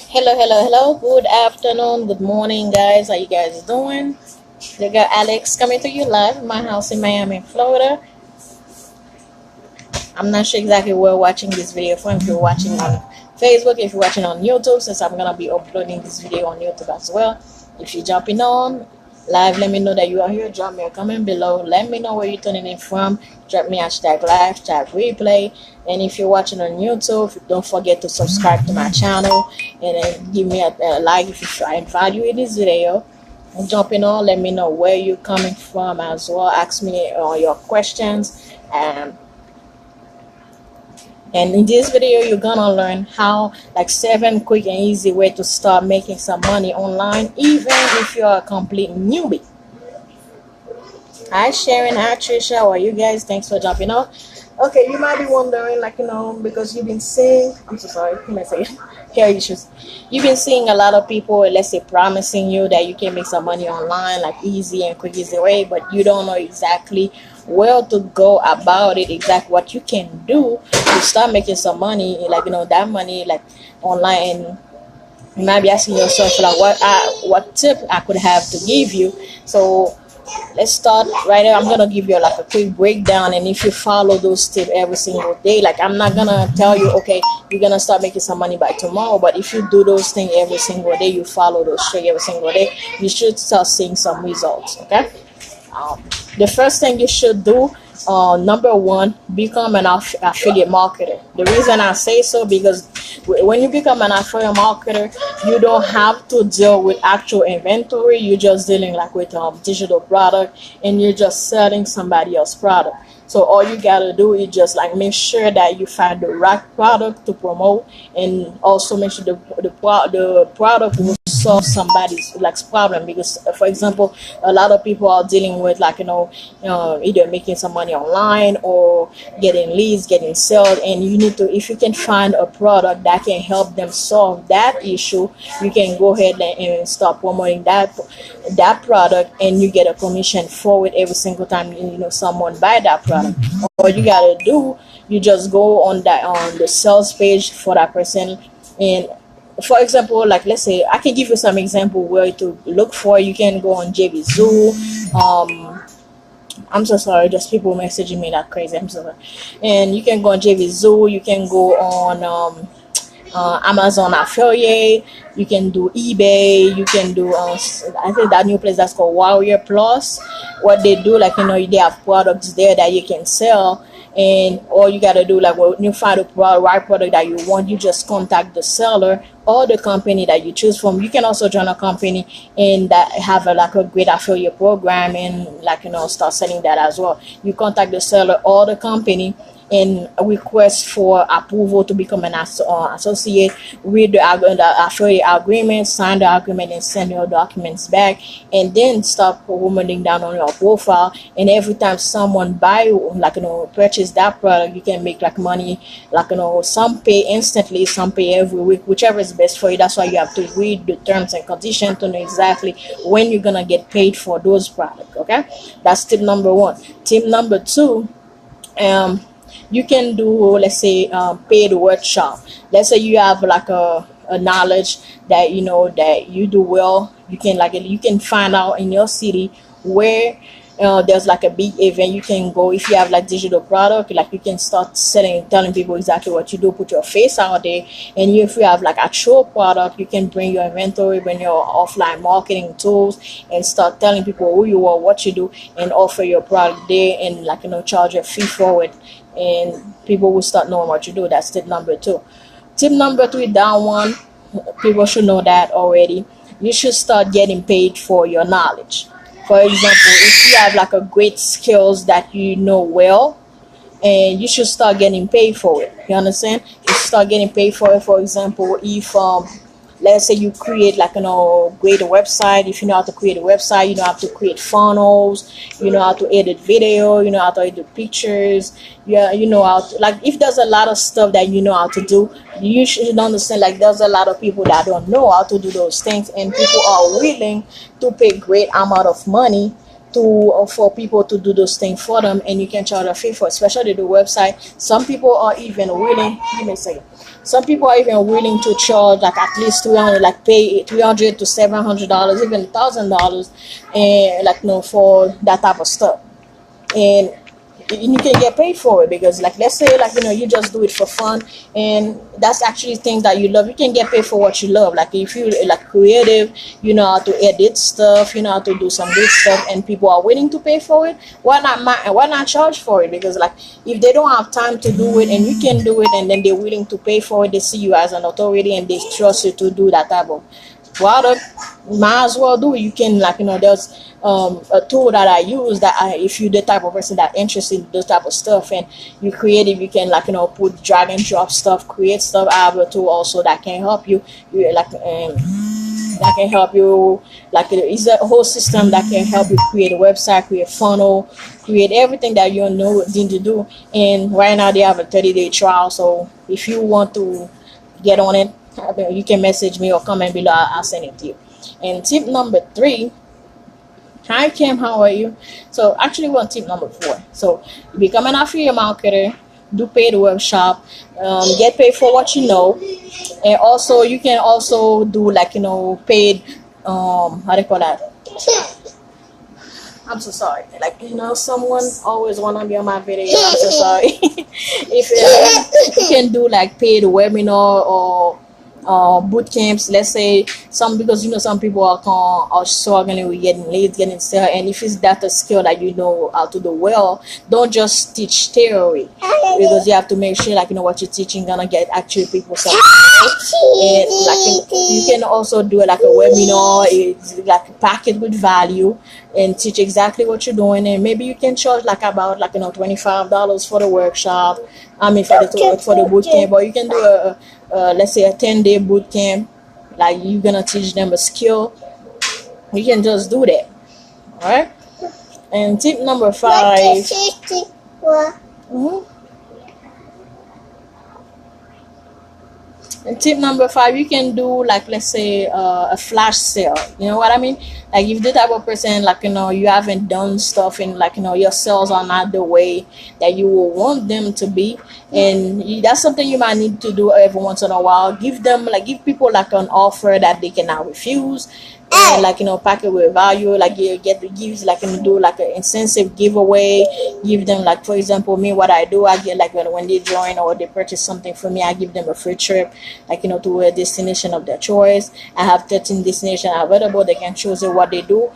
Hello. Good afternoon, good morning, guys. How you guys doing? You got Alex coming to you live in my house in Miami, Florida. I'm not sure exactly where you're watching this video from. If you're watching on Facebook, if you're watching on YouTube, since I'm gonna be uploading this video on YouTube as well. If you're jumping on live, let me know that you are here. Drop me a comment below. Let me know where you're tuning in from. Drop me hashtag live, hashtag replay. And if you're watching on YouTube, don't forget to subscribe to my channel and then give me a like if you find value in this video. Jumping on, let me know where you're coming from as well. Ask me your questions. And in this video, you're gonna learn how, like, 7 quick and easy way to start making some money online, even if you're a complete newbie. Hi Sharon, hi Trisha, how are you guys? Thanks for jumping on. Okay, you might be wondering, like, because you've been seeing, I'm so sorry, you might say hair issues. You've been seeing a lot of people, let's say, promising you that you can make some money online, like easy and quick, easy way, but you don't know exactly where to go about it, exactly what you can do to start making some money, like, that money, like, online. And you might be asking yourself, like, what tip I could have to give you. So let's start right now. I'm gonna give you like a quick breakdown, and if you follow those tips every single day, like, I'm not gonna tell you, okay, you're gonna start making some money by tomorrow, but if you do those things every single day, you follow those tricks every single day, you should start seeing some results. Okay. The first thing you should do, number one, become an affiliate marketer. The reason I say so, because when you become an affiliate marketer, you don't have to deal with actual inventory. You're just dealing like with digital product, and you're just selling somebody else's product. So all you gotta do is just like make sure that you find the right product to promote, and also make sure the product will solve somebody's like problem. Because for example, a lot of people are dealing with, like, either making some money online or getting leads, getting sales, and you need to, if you can find a product that can help them solve that issue, you can go ahead and start promoting that product, and you get a commission for it every single time someone buy that product. All you gotta do, you just go on the sales page for that person. And for example, like, let's say, I can give you some example where to look for. You can go on JVZoo. I'm so sorry, just people messaging me like crazy. I'm so sorry. And you can go on JVZoo. You can go on Amazon affiliate. You can do eBay. You can do I think that new place that's called Warrior Plus. What they do, like, they have products there that you can sell. And all you gotta do, like, when you find the right product that you want, you just contact the seller or the company that you choose from. You can also join a company and that have a great affiliate program, and, like, start selling that as well. You contact the seller or the company and request for approval to become an associate, read the affiliate agreement, sign the agreement, and send your documents back, and then start promoting down on your profile. And every time someone purchase that product, you can make like money, like, some pay instantly, some pay every week, whichever is best for you. That's why you have to read the terms and conditions to know exactly when you're gonna get paid for those products. Okay, that's tip number one. Tip number two, you can do, let's say, paid workshop. Let's say you have like a knowledge that that you do well. You can find out in your city where there's like a big event. You can go. If you have like digital product, like, you can start telling people exactly what you do, put your face out there. And if you have like actual product, you can bring your inventory, bring your offline marketing tools, and start telling people who you are, what you do, and offer your product there, and, like, charge a fee for it, and people will start knowing what you do. That's tip number two. Tip number three, that one, people should know that already. You should start getting paid for your knowledge. For example, if you have like a great skills that you know well, and you should start getting paid for it. You understand? You start getting paid for it. For example, if let's say you create like great website. If you know how to create a website, you know how to create funnels, you know how to edit video, you know how to edit pictures, yeah, you know how to, like, if there's a lot of stuff that you know how to do, you should understand, like, there's a lot of people that don't know how to do those things, and people are willing to pay great amount of money for people to do those things for them, and you can charge a fee for, especially the website. Some people are even willing, give me a second, Some people are even willing to charge like at least 300, like pay $300 to $700, even $1,000, and like for that type of stuff. And you can get paid for it, because like let's say like you just do it for fun, and that's actually things that you love. You can get paid for what you love. Like if you like creative, you know how to edit stuff, you know how to do some good stuff, and people are willing to pay for it, why not charge for it? Because like if they don't have time to do it and you can do it, and then they're willing to pay for it, they see you as an authority and they trust you to do that type of product, might as well do it. You can like there's a tool that I use that if you're the type of person that interested in those type of stuff and you creative, you can like put drag and drop stuff, create stuff. I have a tool also that can help you, that can help you, like it's a whole system that can help you create a website, create funnel, create everything that you need to do. And right now they have a 30-day trial, so if you want to get on it, you can message me or comment below. I'll send it to you. And tip number 3, hi Kim, how are you? So actually we're on tip number 4. So become an affiliate marketer, do paid workshop, get paid for what you know, and also you can also do like paid how do you call that? I'm so sorry. Like someone always wanna be on my video. I'm so sorry. If you can do like paid webinar or boot camps, let's say because some people are struggling with getting leads, getting sales, and if it's that a skill that you know how to do well, don't just teach theory, because you have to make sure like what you're teaching gonna get actually people something. And like you can also do like a webinar, it's like pack it with value and teach exactly what you're doing, and maybe you can charge like about like $25 for the workshop, for the boot camp, or you can do let's say a 10-day boot camp, like you're gonna teach them a skill. You can just do that. All right. And tip number 5. And tip number 5, you can do like let's say a flash sale. You know what I mean? Like if the type of person like you haven't done stuff and like your sales are not the way that you will want them to be, and that's something you might need to do every once in a while. Give people like an offer that they cannot refuse, and like pack it with value. Like you gives like do like an incentive giveaway. Give them like, for example, me, what I do, I get like when they join or they purchase something from me, I give them a free trip, like to a destination of their choice. I have 13 destinations available. They can choose what they do.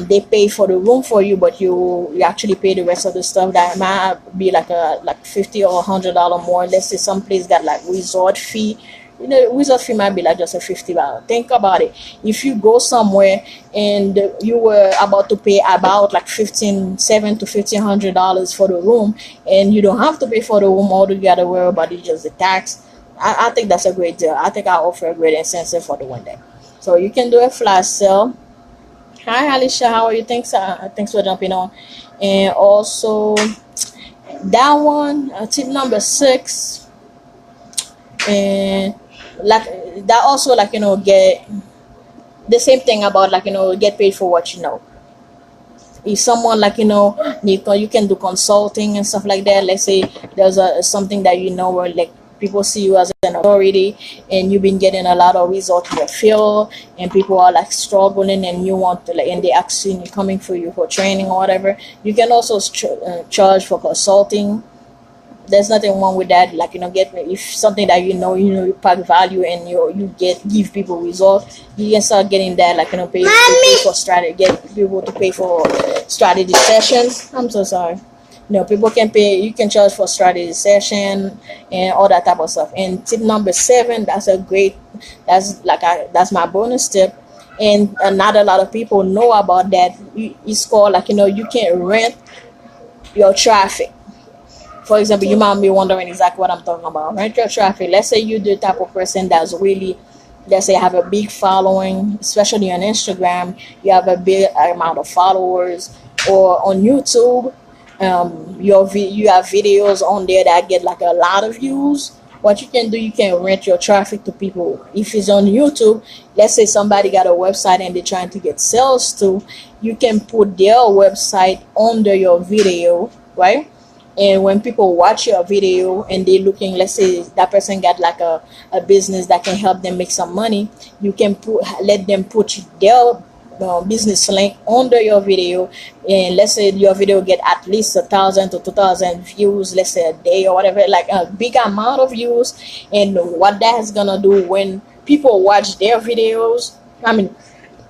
They pay for the room for you, but you actually pay the rest of the stuff. That might be like $50 or $100 more. Let's say some place got like resort fee. Resort fee might be like just a $50. Think about it. If you go somewhere and you were about to pay about like $700 to $1,500 for the room, and you don't have to pay for the room, all you gotta worry about is just the tax. I think that's a great deal. I think I offer a great incentive for the one day. So you can do a flash sale. Hi Alicia, how are you? Thanks for jumping on. And also that one, tip number 6, and like that also like get the same thing about like get paid for what you know. If someone like you can do consulting and stuff like that. Let's say there's something that where like people see you as an authority and you've been getting a lot of results in your field, and people are like struggling and you want to and they actually coming for you for training or whatever. You can also charge for consulting. There's nothing wrong with that. Like if something that you pack value and you give people results, you can start getting that like pay for strategy, get people to pay for strategy sessions. I'm so sorry. People can pay. You can charge for strategy session and all that type of stuff. And tip number 7, that's my bonus tip, and not a lot of people know about that. It's called like you can rent your traffic. For example, you might be wondering exactly what I'm talking about. Rent your traffic. Let's say you're the type of person that's really, let's say, have a big following, especially on Instagram. You have a big amount of followers, or on YouTube, you have videos on there that get like a lot of views. What you can do, you can rent your traffic to people. If it's on YouTube, let's say somebody got a website and they're trying to get sales to, you can put their website under your video, right? And when people watch your video and they looking, let's say that person got like a business that can help them make some money, you can let them put their business link under your video. And let's say your video get at least 1,000 to 2,000 views, let's say a day or whatever, like a big amount of views. And what that is gonna do when people watch their videos,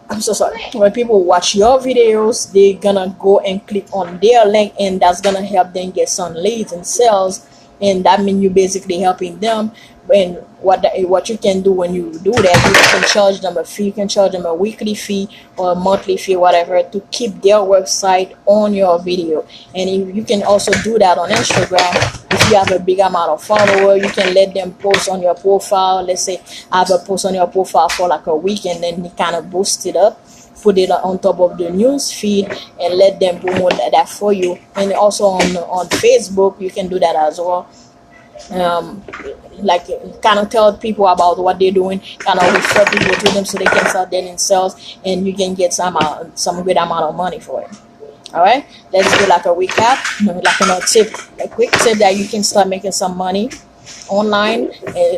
I'm so sorry. When people watch your videos, they're gonna go and click on their link, and that's gonna help them get some leads and sales. And that means you're basically helping them. And what you can do when you do that, you can charge them a fee. You can charge them a weekly fee or a monthly fee, whatever, to keep their website on your video. And you can also do that on Instagram. If you have a big amount of followers, you can let them post on your profile. Let's say I have a post on your profile for like a week, and then you kind of boost it up, put it on top of the news feed, and let them promote that for you. And also on Facebook, you can do that as well. Like kind of tell people about what they're doing, kind of refer people to them so they can start getting sales, and you can get some good amount of money for it. All right, let's do like a recap, like a quick tip that you can start making some money online.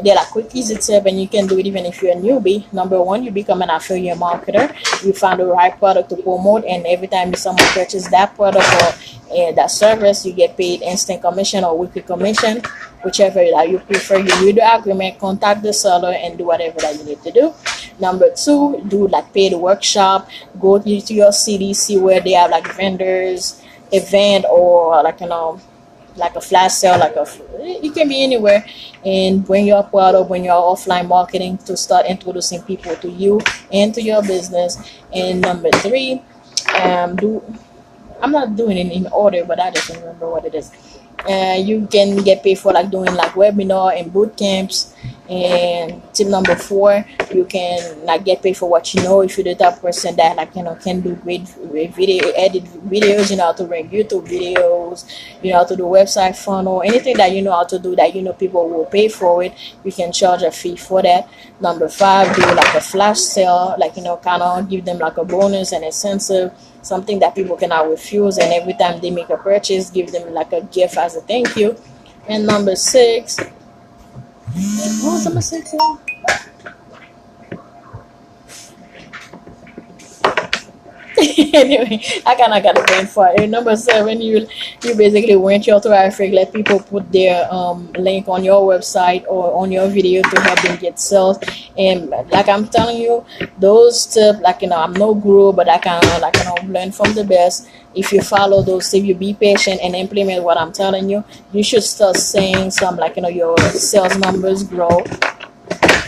They're like quick, easy tip, and you can do it even if you're a newbie. Number one, you become an affiliate marketer. You find the right product to promote, and every time someone purchases that product or that service, you get paid instant commission or weekly commission, whichever that you prefer. You read the agreement, contact the seller, and do whatever that you need to do. Number two, do like paid workshop. Go to your city, see where they have like vendors, event, or like like a flash sale, it can be anywhere, and bring your product, bring your offline marketing to start introducing people to you and to your business. And number three, I'm not doing it in order, but I just remember what it is. You can get paid for like doing like webinar and boot camps. And tip number four, you can like get paid for what you know. If you're the type of person that can do great video edit videos, you know how to make YouTube videos, you know how to do website funnel, anything that you know how to do that you know people will pay for it, you can charge a fee for that. Number five, do like a flash sale, kind of give them like a bonus and incentive, something that people cannot refuse, and every time they make a purchase, give them like a gift as a thank you. And number six, what was number six again? Anyway, I kind of got a brain for it. Number seven, you basically rent your traffic, let people put their link on your website or on your video to help them get sales. And like I'm telling you, those tips, I'm no guru, but I kind of learn from the best. If you follow those tips, you be patient and implement what I'm telling you, you should start seeing some your sales numbers grow.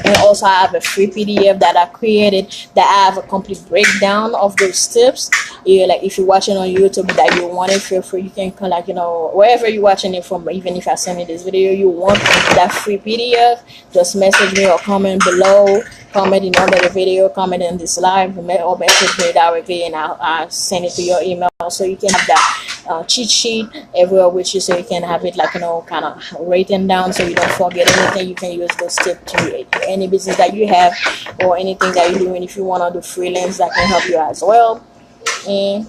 And also I have a free PDF that I created that I have a complete breakdown of those tips. Like if you're watching on YouTube that you want it, feel free, you can wherever you're watching it from. Even if I send you this video, you want that free PDF, just message me or comment below, comment under the video, comment in this live, or message me directly, and I'll send it to your email, so you can have that cheat sheet everywhere with you, so you can have it kind of written down, so you don't forget anything. You can use those tips to any business that you have or anything that you're doing. If you want to do freelance, that can help you as well. And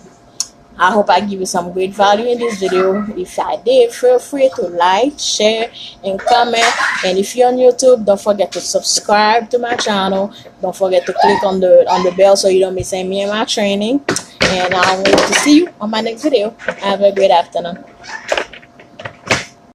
I hope I give you some great value in this video. If I did, feel free to like, share, and comment. And if you're on YouTube, don't forget to subscribe to my channel. Don't forget to click on the bell so you don't miss any of my training. And I want to see you on my next video. Have a great afternoon.